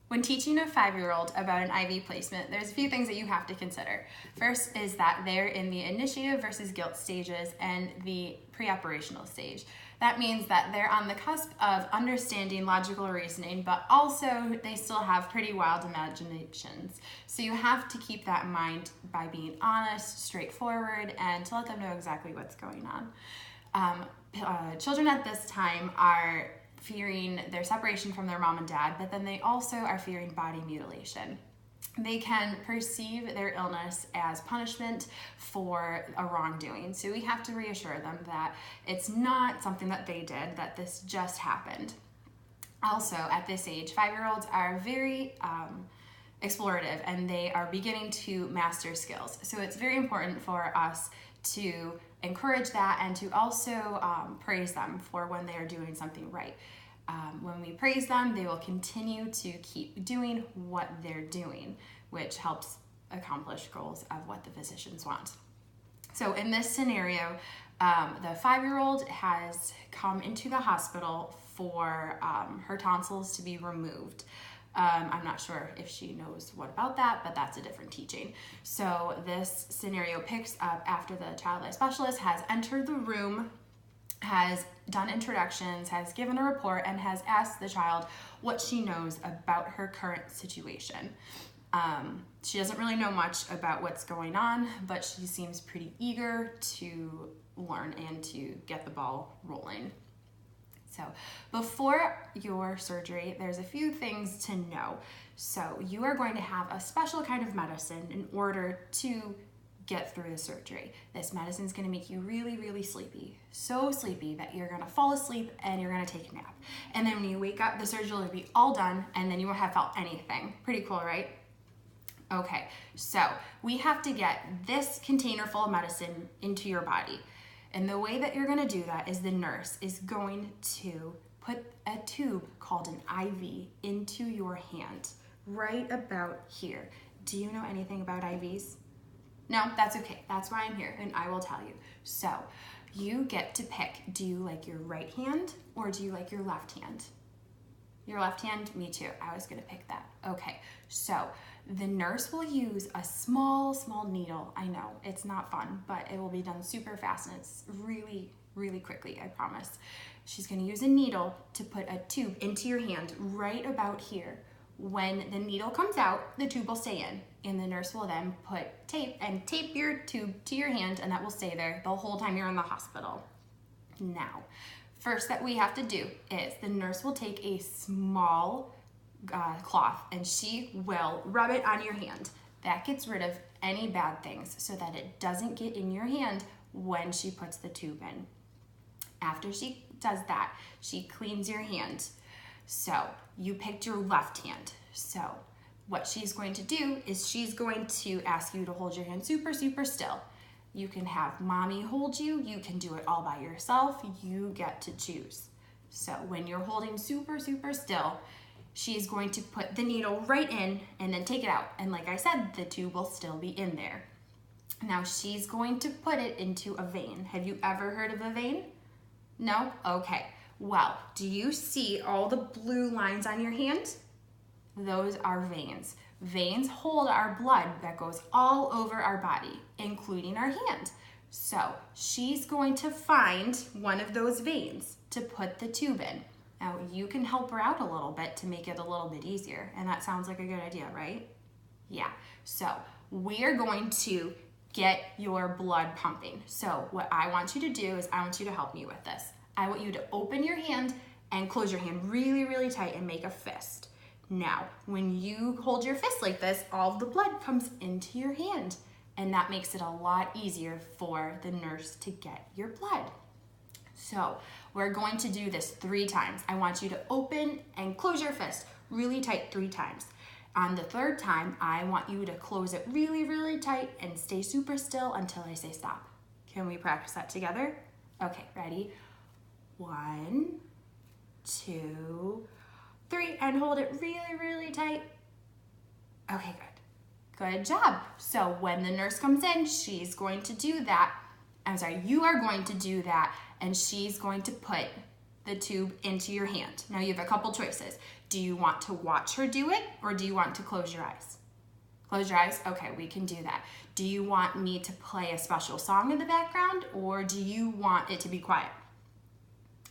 When teaching a 5-year-old about an IV placement, there's a few things that you have to consider. First is that they're in the initiative versus guilt stages and the pre-operational stage. That means that they're on the cusp of understanding logical reasoning, but also they still have pretty wild imaginations. So you have to keep that in mind by being honest, straightforward, and to let them know exactly what's going on. Children at this time are fearing their separation from their mom and dad, but then they also are fearing body mutilation. They can perceive their illness as punishment for a wrongdoing. So we have to reassure them that it's not something that they did, that this just happened. Also, at this age, 5-year-olds are very explorative and they are beginning to master skills. So it's very important for us to encourage that and to also praise them for when they are doing something right. When we praise them, they will continue to keep doing what they're doing, which helps accomplish goals of what the physicians want. So in this scenario, the 5-year-old has come into the hospital for her tonsils to be removed. I'm not sure if she knows what about that, but that's a different teaching. So this scenario picks up after the child life specialist has entered the room, has done introductions, has given a report, and has asked the child what she knows about her current situation. She doesn't really know much about what's going on, but she seems pretty eager to learn and to get the ball rolling. So before your surgery, there's a few things to know. So you are going to have a special kind of medicine in order to get through the surgery. This medicine is going to make you really, really sleepy. So sleepy that you're going to fall asleep and you're going to take a nap. And then when you wake up, the surgery will be all done and then you won't have felt anything. Pretty cool, right? Okay, so we have to get this container full of medicine into your body. And the way that you're going to do that is the nurse is going to put a tube called an IV into your hand, right about here. Do you know anything about IVs? No, that's okay. That's why I'm here, and I will tell you. So you get to pick. Do you like your right hand or do you like your left hand? Your left hand? Me too. I was going to pick that. Okay, so the nurse will use a small needle. I know, it's not fun, but it will be done super fast and it's really, really quickly, I promise. She's going to use a needle to put a tube into your hand right about here. When the needle comes out, the tube will stay in, and the nurse will then put tape your tube to your hand, and that will stay there the whole time you're in the hospital. Now, first that we have to do is the nurse will take a small cloth and she will rub it on your hand. That gets rid of any bad things so that it doesn't get in your hand when she puts the tube in. After she does that, she cleans your hand. So you picked your left hand. So what she's going to do is she's going to ask you to hold your hand super still. You can have mommy hold you. You can do it all by yourself. You get to choose. So when you're holding super still, she's going to put the needle right in and then take it out. And like I said, the tube will still be in there. Now she's going to put it into a vein. Have you ever heard of a vein? No? Okay. Well, do you see all the blue lines on your hand? Those are veins. Veins hold our blood that goes all over our body, including our hand. So she's going to find one of those veins to put the tube in. Now you can help her out a little bit to make it a little bit easier, and that sounds like a good idea, right? Yeah, so we are going to get your blood pumping. So what I want you to do is I want you to help me with this. I want you to open your hand and close your hand really tight and make a fist. Now, when you hold your fist like this, all the blood comes into your hand, and that makes it a lot easier for the nurse to get your blood. So we're going to do this 3 times. I want you to open and close your fist really tight 3 times. On the 3rd time, I want you to close it really tight and stay super still until I say stop. Can we practice that together? Okay, ready? 1, 2, 3, and hold it really tight. Okay, good job. So when the nurse comes in, she's going to do that. You are going to do that, and she's going to put the tube into your hand. Now you have a couple choices. Do you want to watch her do it, or do you want to close your eyes? Close your eyes? Okay, we can do that. Do you want me to play a special song in the background, or do you want it to be quiet?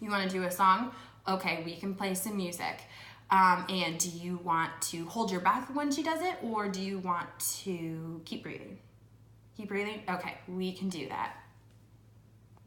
You want to do a song? Okay, we can play some music. And do you want to hold your breath when she does it, or do you want to keep breathing? Keep breathing? Okay, we can do that.